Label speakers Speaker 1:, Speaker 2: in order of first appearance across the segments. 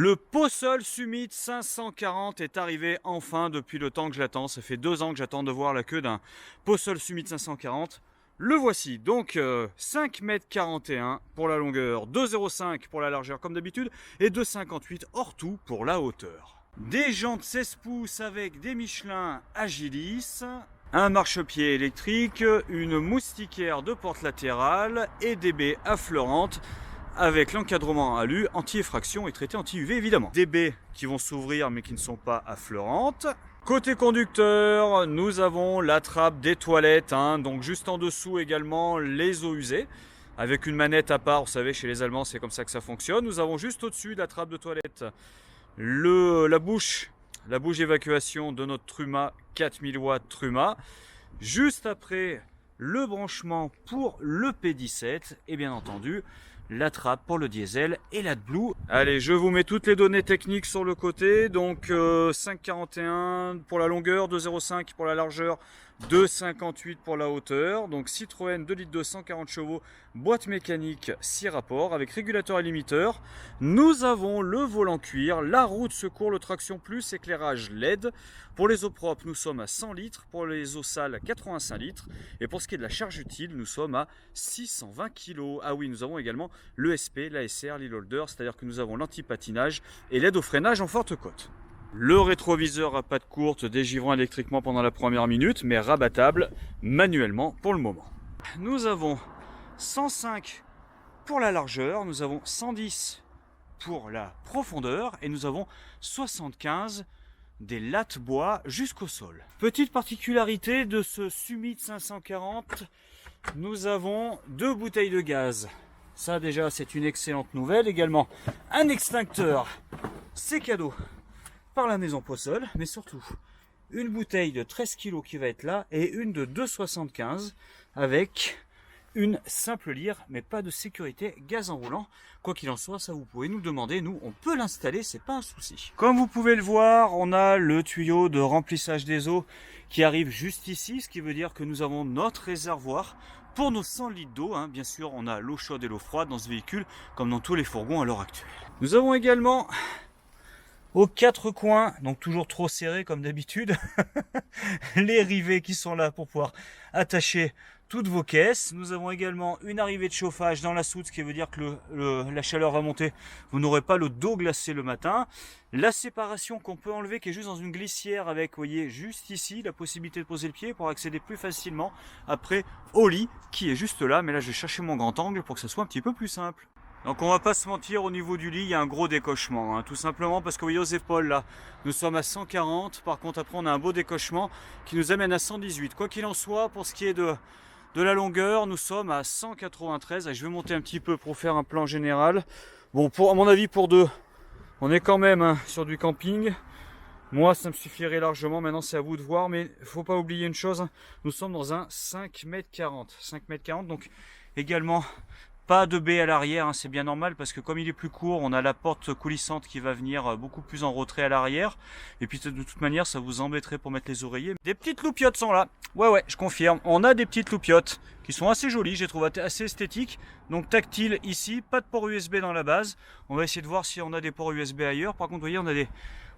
Speaker 1: Le Posol Summit 540 est arrivé enfin depuis le temps que je l'attends. Ça fait 2 ans que j'attends de voir la queue d'un Posol Summit 540. Le voici, donc 5,41 m pour la longueur, 2,05 m pour la largeur comme d'habitude et 2,58 m hors tout pour la hauteur. Des jantes 16 pouces avec des Michelin Agilis, un marchepied électrique, une moustiquaire de porte latérale et des baies affleurantes avec l'encadrement alu, anti-effraction et traité anti-UV évidemment. Des baies qui vont s'ouvrir mais qui ne sont pas affleurantes. Côté conducteur, nous avons la trappe des toilettes, donc juste en dessous également les eaux usées, avec une manette à part, vous savez chez les Allemands c'est comme ça que ça fonctionne. Nous avons juste au-dessus de la trappe de toilette la bouche d'évacuation de notre Truma, 4000 watts Truma. Juste après le branchement pour le P17 et bien entendu la trappe pour le diesel et l'AdBlue. Allez, je vous mets toutes les données techniques sur le côté. Donc 5,41 pour la longueur, 2,05 pour la largeur, 2,58 pour la hauteur. Donc Citroën 2 litres 140 chevaux, boîte mécanique 6 rapports avec régulateur et limiteur. Nous avons le volant cuir, la roue de secours, le traction plus, éclairage LED. Pour les eaux propres, nous sommes à 100 litres. Pour les eaux sales, 85 litres. Et pour ce qui est de la charge utile, nous sommes à 620 kg. Ah oui, nous avons également l'ESP, l'ASR, l'e-holder, c'est-à-dire que nous avons l'anti-patinage et l'aide au freinage en forte côte. Le rétroviseur à patte courte dégivrant électriquement pendant la première minute, mais rabattable manuellement pour le moment. Nous avons 105 pour la largeur, nous avons 110 pour la profondeur et nous avons 75 des lattes bois jusqu'au sol. Petite particularité de ce Summit 540, nous avons 2 bouteilles de gaz. Ça déjà c'est une excellente nouvelle. Également un extincteur, c'est cadeau par la maison Posol, mais surtout une bouteille de 13 kg qui va être là et une de 2,75 avec une simple lyre, mais pas de sécurité gaz enroulant. Quoi qu'il en soit, ça vous pouvez nous demander, nous on peut l'installer, c'est pas un souci. Comme vous pouvez le voir, on a le tuyau de remplissage des eaux qui arrive juste ici, ce qui veut dire que nous avons notre réservoir pour nos 100 litres d'eau. Bien sûr, on a l'eau chaude et l'eau froide dans ce véhicule, comme dans tous les fourgons à l'heure actuelle. Nous avons également aux 4 coins, donc toujours trop serré comme d'habitude, les rivets qui sont là pour pouvoir attacher toutes vos caisses. Nous avons également une arrivée de chauffage dans la soute, ce qui veut dire que la chaleur va monter. Vous n'aurez pas le dos glacé le matin. La séparation qu'on peut enlever, qui est juste dans une glissière avec, vous voyez, juste ici, la possibilité de poser le pied pour accéder plus facilement après au lit, qui est juste là. Mais là, je vais chercher mon grand angle pour que ça soit un petit peu plus simple. Donc on va pas se mentir, au niveau du lit, il y a un gros décochement, tout simplement parce que vous voyez aux épaules là, nous sommes à 140, par contre après on a un beau décochement qui nous amène à 118. Quoi qu'il en soit, pour ce qui est de la longueur, nous sommes à 193. Et je vais monter un petit peu pour faire un plan général. Bon, à mon avis pour deux, on est quand même sur du camping. Moi ça me suffirait largement, maintenant c'est à vous de voir, mais il faut pas oublier une chose, nous sommes dans un 5,40 m. 5,40 m, donc également pas de baie à l'arrière, c'est bien normal parce que comme il est plus court, on a la porte coulissante qui va venir beaucoup plus en retrait à l'arrière. Et puis de toute manière, ça vous embêterait pour mettre les oreillers. Des petites loupiottes sont là. Ouais, je confirme. On a des petites loupiottes qui sont assez jolies, j'ai trouvé assez esthétiques. Donc tactile ici, pas de port USB dans la base. On va essayer de voir si on a des ports USB ailleurs. Par contre, vous voyez,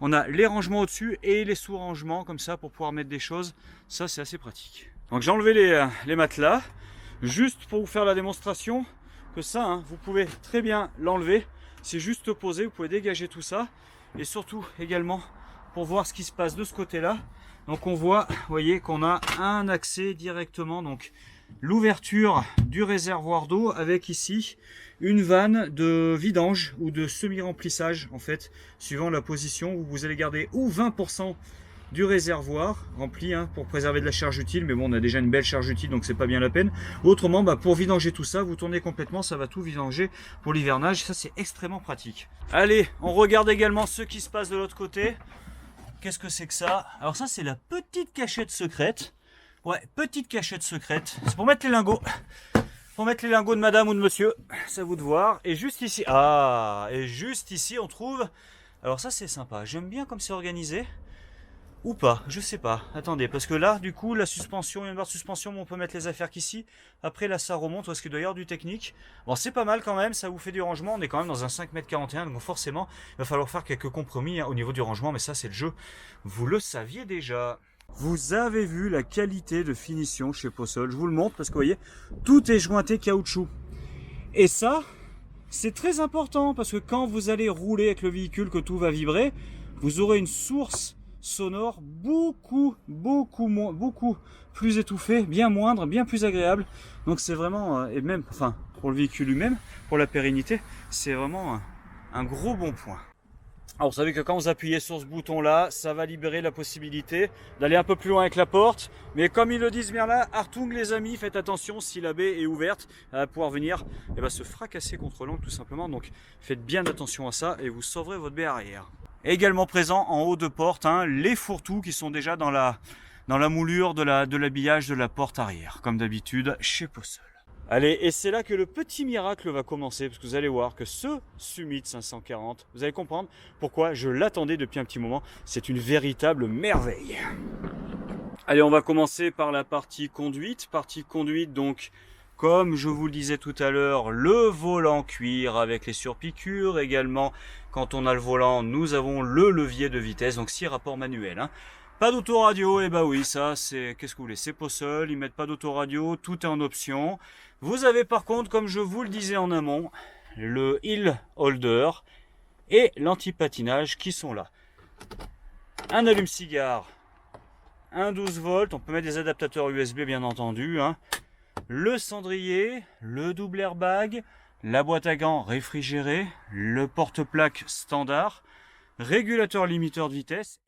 Speaker 1: on a les rangements au-dessus et les sous-rangements comme ça pour pouvoir mettre des choses. Ça, c'est assez pratique. Donc j'ai enlevé les matelas juste pour vous faire la démonstration. Que ça, vous pouvez très bien l'enlever, c'est juste posé, vous pouvez dégager tout ça, et surtout également pour voir ce qui se passe de ce côté là. Donc on voit, vous voyez qu'on a un accès directement, donc l'ouverture du réservoir d'eau avec ici une vanne de vidange ou de semi-remplissage en fait, suivant la position où vous allez garder ou 20% du réservoir rempli pour préserver de la charge utile, mais bon, on a déjà une belle charge utile donc c'est pas bien la peine. Autrement, pour vidanger tout ça, vous tournez complètement, ça va tout vidanger pour l'hivernage, ça c'est extrêmement pratique. Allez, on regarde également ce qui se passe de l'autre côté. Qu'est-ce que c'est que ça? Alors ça c'est la petite cachette secrète. Ouais, petite cachette secrète, c'est pour mettre les lingots. Pour mettre les lingots de madame ou de monsieur, c'est à vous de voir. Et juste ici, on trouve, alors ça c'est sympa, j'aime bien comme c'est organisé. Ou pas, je sais pas. Attendez, parce que là, du coup, la suspension, il y a une barre de suspension, mais on peut mettre les affaires qu'ici. Après, là, ça remonte, parce qu'il doit y avoir du technique. Bon, c'est pas mal quand même, ça vous fait du rangement. On est quand même dans un 5,41 m, donc forcément, il va falloir faire quelques compromis hein, au niveau du rangement, mais ça, c'est le jeu. Vous le saviez déjà. Vous avez vu la qualité de finition chez Posol. Je vous le montre, parce que vous voyez, tout est jointé caoutchouc. Et ça, c'est très important, parce que quand vous allez rouler avec le véhicule, que tout va vibrer, vous aurez une source sonore beaucoup plus étouffée, bien moindre, bien plus agréable. Donc c'est vraiment, et même, enfin, pour le véhicule lui-même, pour la pérennité, c'est vraiment un gros bon point. Alors vous savez que quand vous appuyez sur ce bouton là, ça va libérer la possibilité d'aller un peu plus loin avec la porte. Mais comme ils le disent bien là, Hartung les amis, faites attention si la baie est ouverte, elle va pouvoir venir se fracasser contre l'angle tout simplement. Donc faites bien attention à ça et vous sauverez votre baie arrière. Également présent en haut de porte, hein, les fourre-tout qui sont déjà dans la moulure de l'habillage de la porte arrière, comme d'habitude chez Posol. Allez, et c'est là que le petit miracle va commencer, parce que vous allez voir que ce Summit 540, vous allez comprendre pourquoi je l'attendais depuis un petit moment, c'est une véritable merveille. Allez, on va commencer par la partie conduite. Partie conduite, donc, comme je vous le disais tout à l'heure, le volant cuir avec les surpiqûres. Également, quand on a le volant, nous avons le levier de vitesse, donc 6 rapports manuels. Hein. Pas d'autoradio, et bah oui, ça c'est, qu'est-ce que vous voulez, c'est Posol, ils mettent pas d'autoradio, tout est en option. Vous avez par contre, comme je vous le disais en amont, le hill holder et l'anti-patinage qui sont là. Un allume-cigare, un 12 volts, on peut mettre des adaptateurs USB bien entendu, hein. Le cendrier, le double airbag, la boîte à gants réfrigérée, le porte-plaque standard, régulateur limiteur de vitesse.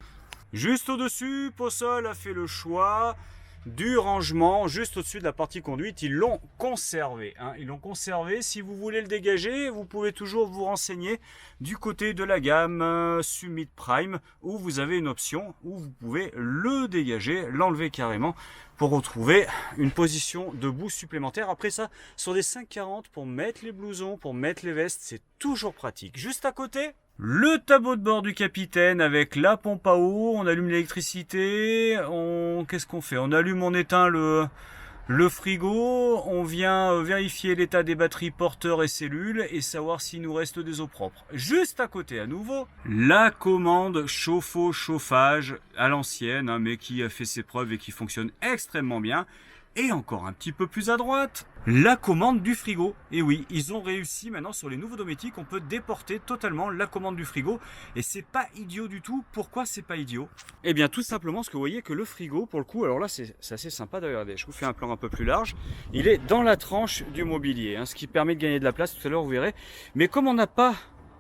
Speaker 1: Juste au-dessus, Posol a fait le choix du rangement, juste au-dessus de la partie conduite. Ils l'ont conservé. Hein. Ils l'ont conservé. Si vous voulez le dégager, vous pouvez toujours vous renseigner du côté de la gamme Summit Prime, où vous avez une option où vous pouvez le dégager, l'enlever carrément, pour retrouver une position debout supplémentaire. Après ça, sur des 540, pour mettre les blousons, pour mettre les vestes, c'est toujours pratique. Juste à côté, le tableau de bord du capitaine avec la pompe à eau, on allume l'électricité, qu'est-ce qu'on fait? On allume, on éteint le frigo, on vient vérifier l'état des batteries porteurs et cellules et savoir s'il nous reste des eaux propres. Juste à côté à nouveau, la commande chauffe-eau-chauffage à l'ancienne, hein, mais qui a fait ses preuves et qui fonctionne extrêmement bien. Et encore un petit peu plus à droite, la commande du frigo. Et oui, ils ont réussi maintenant sur les nouveaux Dometic, on peut déporter totalement la commande du frigo. Et c'est pas idiot du tout. Pourquoi c'est pas idiot? Eh bien tout simplement parce que vous voyez que le frigo, pour le coup, alors là c'est assez sympa de regarder. Je vous fais un plan un peu plus large. Il est dans la tranche du mobilier, hein, ce qui permet de gagner de la place. Tout à l'heure vous verrez. Mais comme on n'a pas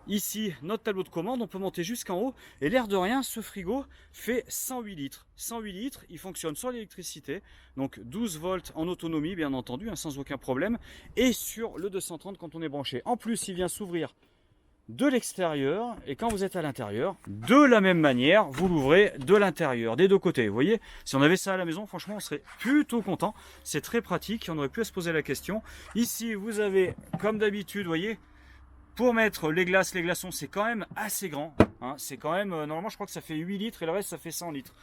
Speaker 1: ici notre tableau de commande, on peut monter jusqu'en haut et l'air de rien, ce frigo fait 108 litres. 108 litres, il fonctionne sur l'électricité, donc 12 volts en autonomie bien entendu, hein, sans aucun problème, et sur le 230 quand on est branché. En plus, il vient s'ouvrir de l'extérieur et quand vous êtes à l'intérieur, de la même manière, vous l'ouvrez de l'intérieur, des deux côtés. Vous voyez, si on avait ça à la maison, franchement, on serait plutôt content. C'est très pratique, on aurait pu se poser la question. Ici, vous avez, comme d'habitude, vous voyez, pour mettre les glaçons, c'est quand même assez grand. Hein, c'est quand même, normalement, je crois que ça fait 8 litres et le reste, ça fait 100 litres.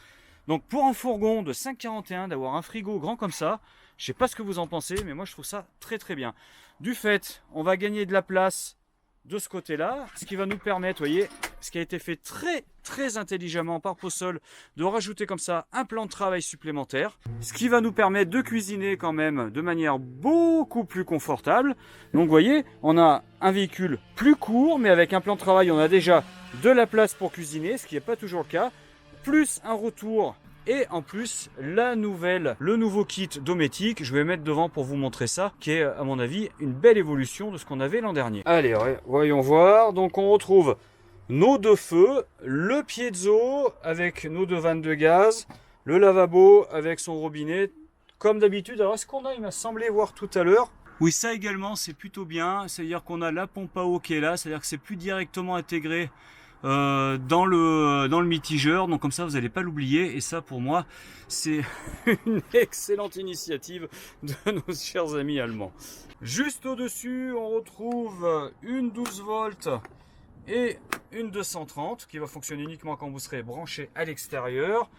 Speaker 1: Donc, pour un fourgon de 5,41, d'avoir un frigo grand comme ça, je sais pas ce que vous en pensez, mais moi, je trouve ça très très bien. Du fait, on va gagner de la place de ce côté-là, ce qui va nous permettre, vous voyez, ce qui a été fait très très intelligemment par Posol, de rajouter comme ça un plan de travail supplémentaire, ce qui va nous permettre de cuisiner quand même de manière beaucoup plus confortable. Donc vous voyez, on a un véhicule plus court, mais avec un plan de travail, on a déjà de la place pour cuisiner, ce qui n'est pas toujours le cas, plus un retour. Et en plus, le nouveau kit Dometic, je vais mettre devant pour vous montrer ça, qui est à mon avis une belle évolution de ce qu'on avait l'an dernier. Allez, voyons voir. Donc on retrouve nos deux feux, le piezo avec nos deux vannes de gaz, le lavabo avec son robinet, comme d'habitude. Alors est-ce qu'on a, il m'a semblé voir tout à l'heure. Oui, ça également, c'est plutôt bien. C'est-à-dire qu'on a la pompe à eau qui est là, c'est-à-dire que c'est plus directement intégré dans le mitigeur, donc comme ça vous n'allez pas l'oublier, et ça pour moi c'est une excellente initiative de nos chers amis allemands. Juste au dessus on retrouve une 12 volts et une 230 qui va fonctionner uniquement quand vous serez branché à l'extérieur.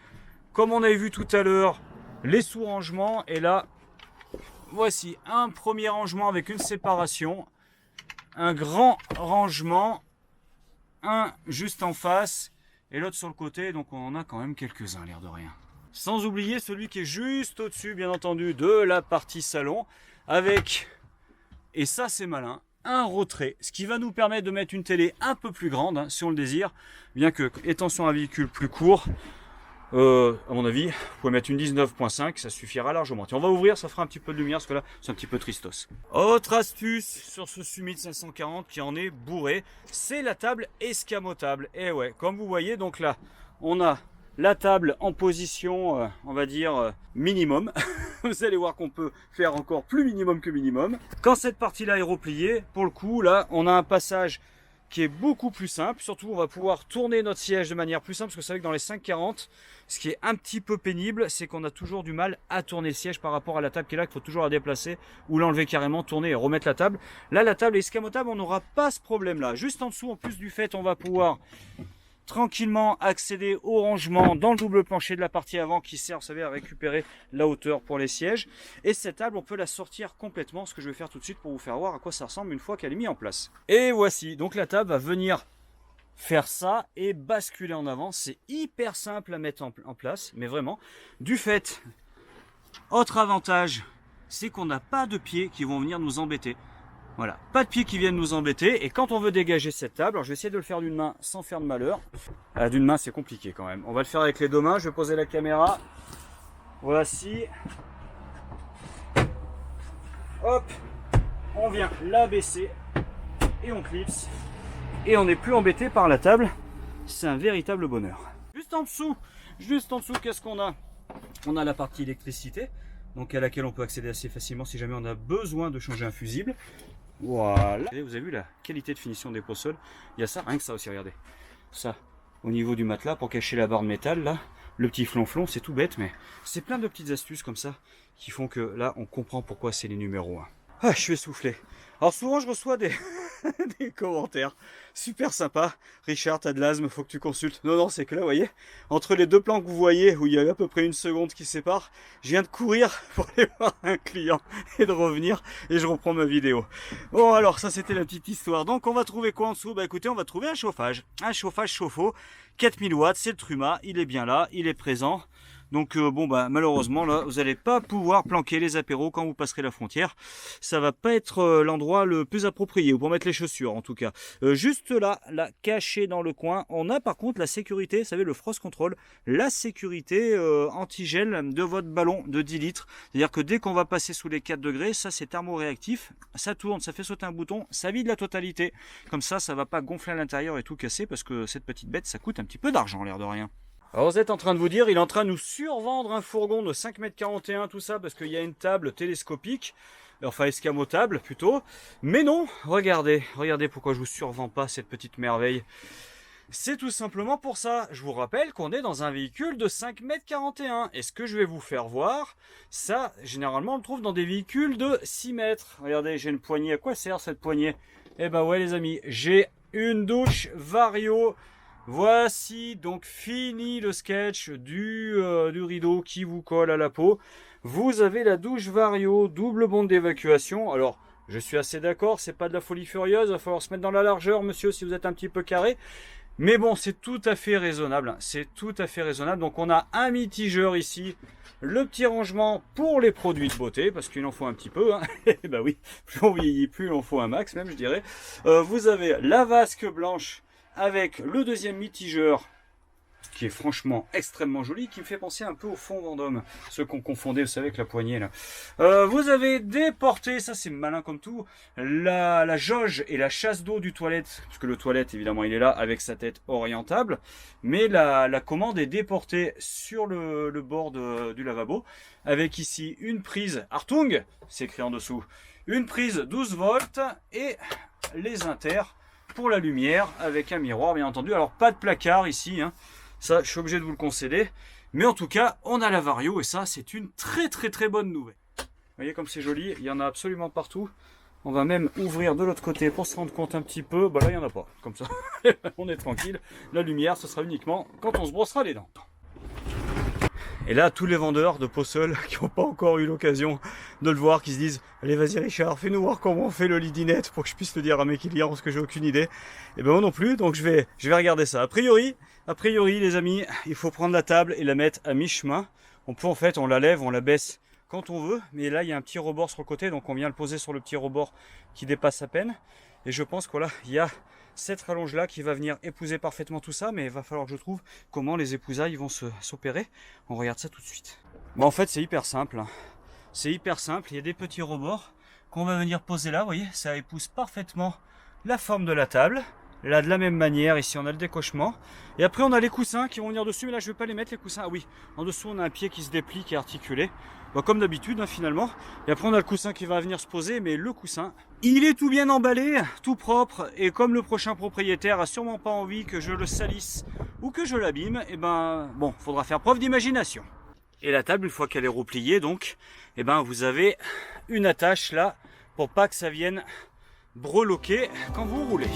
Speaker 1: Comme on avait vu tout à l'heure, les sous-rangements, et là, voici un premier rangement avec une séparation, un grand rangement, un juste en face et l'autre sur le côté, donc on en a quand même quelques-uns, l'air de rien. Sans oublier celui qui est juste au-dessus, bien entendu, de la partie salon, avec, et ça c'est malin, un retrait, ce qui va nous permettre de mettre une télé un peu plus grande, hein, si on le désire, bien que, étant sur un véhicule plus court, à mon avis, vous pouvez mettre une 19.5, ça suffira largement. Tiens, on va ouvrir, ça fera un petit peu de lumière, parce que là, c'est un petit peu tristos. Autre astuce sur ce Summit 540 qui en est bourré, c'est la table escamotable. Et ouais, comme vous voyez, donc là, on a la table en position, on va dire, minimum. Vous allez voir qu'on peut faire encore plus minimum que minimum. Quand cette partie-là est repliée, pour le coup, là, on a un passage qui est beaucoup plus simple. Surtout, on va pouvoir tourner notre siège de manière plus simple, parce que vous savez que dans les 540, ce qui est un petit peu pénible, c'est qu'on a toujours du mal à tourner le siège par rapport à la table qui est là, qu'il faut toujours la déplacer ou l'enlever carrément, tourner et remettre la table. Là, la table est escamotable, on n'aura pas ce problème-là. Juste en dessous, en plus du fait, on va pouvoir tranquillement accéder au rangement dans le double plancher de la partie avant qui sert, vous savez, à récupérer la hauteur pour les sièges. Et cette table, on peut la sortir complètement, ce que je vais faire tout de suite pour vous faire voir à quoi ça ressemble une fois qu'elle est mise en place. Et voici, donc la table va venir faire ça et basculer en avant. C'est hyper simple à mettre en place, mais vraiment, du fait, autre avantage, c'est qu'on n'a pas de pieds qui vont venir nous embêter. Voilà, pas de pieds qui viennent nous embêter. Et quand on veut dégager cette table, alors je vais essayer de le faire d'une main sans faire de malheur. D'une main, c'est compliqué quand même. On va le faire avec les deux mains. Je vais poser la caméra. Voici. Hop, on vient la baisser et on clipse. Et on n'est plus embêté par la table. C'est un véritable bonheur. Juste en dessous, qu'est-ce qu'on a? On a la partie électricité, donc à laquelle on peut accéder assez facilement si jamais on a besoin de changer un fusible. Voilà. Et vous avez vu la qualité de finition des pots-sols. Il y a ça, rien que ça aussi, regardez. Ça, au niveau du matelas, pour cacher la barre de métal, là, le petit flonflon, c'est tout bête, mais c'est plein de petites astuces comme ça qui font que là, on comprend pourquoi c'est les numéros 1. Ah, je suis essoufflé. Alors souvent, je reçois des commentaires super sympas. Richard, t'as de l'asthme, faut que tu consultes. Non, c'est que là, vous voyez, entre les deux plans que vous voyez, où il y a à peu près une seconde qui sépare, je viens de courir pour aller voir un client et de revenir, et je reprends ma vidéo. Bon, alors, ça, c'était la petite histoire. Donc, on va trouver quoi en dessous? Bah, écoutez, on va trouver un chauffage chauffe-eau, 4000 watts, c'est le Truma, il est bien là, il est présent. Donc bon bah malheureusement là vous n'allez pas pouvoir planquer les apéros quand vous passerez la frontière. Ça va pas être l'endroit le plus approprié pour mettre les chaussures en tout cas. Juste là caché dans le coin, on a par contre la sécurité, vous savez le frost control, la sécurité anti-gel de votre ballon de 10 litres. C'est-à-dire que dès qu'on va passer sous les 4 degrés, ça c'est thermoréactif, ça tourne, ça fait sauter un bouton, ça vide la totalité. Comme ça va pas gonfler à l'intérieur et tout casser parce que cette petite bête ça coûte un petit peu d'argent l'air de rien. Alors vous êtes en train de vous dire, il est en train de nous survendre un fourgon de 5,41 m, tout ça, parce qu'il y a une table télescopique, enfin escamotable plutôt. Mais non, regardez pourquoi je vous survends pas cette petite merveille. C'est tout simplement pour ça. Je vous rappelle qu'on est dans un véhicule de 5,41 m. Et ce que je vais vous faire voir, ça, généralement, on le trouve dans des véhicules de 6 mètres. Regardez, j'ai une poignée. À quoi sert cette poignée? Eh ben ouais les amis, j'ai une douche Vario. Voici donc fini le sketch du rideau qui vous colle à la peau. Vous avez la douche Vario, double bande d'évacuation. Alors, je suis assez d'accord, c'est pas de la folie furieuse, il va falloir se mettre dans la largeur, monsieur, si vous êtes un petit peu carré. Mais bon, c'est tout à fait raisonnable, c'est tout à fait raisonnable. Donc on a un mitigeur ici, le petit rangement pour les produits de beauté, parce qu'il en faut un petit peu, hein. Bah oui, plus on vieillit, plus il en faut un max même, je dirais. Vous avez la vasque blanche, avec le deuxième mitigeur qui est franchement extrêmement joli, qui me fait penser un peu au fond Vendôme, ceux qu'on confondait, vous savez, avec la poignée là. Vous avez des portées, ça c'est malin comme tout, la jauge et la chasse d'eau du toilette, parce que le toilette évidemment il est là avec sa tête orientable, mais la commande est déportée sur le bord du lavabo, avec ici une prise Hartung, c'est écrit en dessous, une prise 12 volts et les inters pour la lumière avec un miroir bien entendu. Alors pas de placard ici, hein. Ça je suis obligé de vous le concéder, mais en tout cas on a la Vario et ça c'est une très bonne nouvelle. Vous voyez comme c'est joli, il y en a absolument partout. On va même ouvrir de l'autre côté pour se rendre compte un petit peu. Bah là, il n'y en a pas. Comme ça, on est tranquille. La lumière, ce sera uniquement quand on se brossera les dents. Et là, tous les vendeurs de Possol qui n'ont pas encore eu l'occasion de le voir, qui se disent « Allez, vas-y Richard, fais-nous voir comment on fait le lit dinette pour que je puisse le dire à mes clients parce que j'ai aucune idée. » Et ben moi non plus, donc je vais regarder ça. A priori, les amis, il faut prendre la table et la mettre à mi-chemin. On peut en fait, on la lève, on la baisse quand on veut, mais là il y a un petit rebord sur le côté, donc on vient le poser sur le petit rebord qui dépasse à peine. Et je pense que voilà, il y a cette rallonge là qui va venir épouser parfaitement tout ça, mais il va falloir que je trouve comment les épousailles vont s'opérer. On regarde ça tout de suite. Bon, en fait c'est hyper simple, c'est hyper simple, il y a des petits rebords qu'on va venir poser là, vous voyez, ça épouse parfaitement la forme de la table. Là de la même manière, ici on a le décochement. Et après on a les coussins qui vont venir dessus, mais là je ne vais pas les mettre les coussins. Ah oui, en dessous on a un pied qui se déplie, qui est articulé. Bah, comme d'habitude finalement. Et après on a le coussin qui va venir se poser, mais le coussin, il est tout bien emballé, tout propre. Et comme le prochain propriétaire a sûrement pas envie que je le salisse ou que je l'abîme, et ben bon, faudra faire preuve d'imagination. Et la table, une fois qu'elle est repliée, donc, et ben vous avez une attache là, pour pas que ça vienne breloquer quand vous roulez.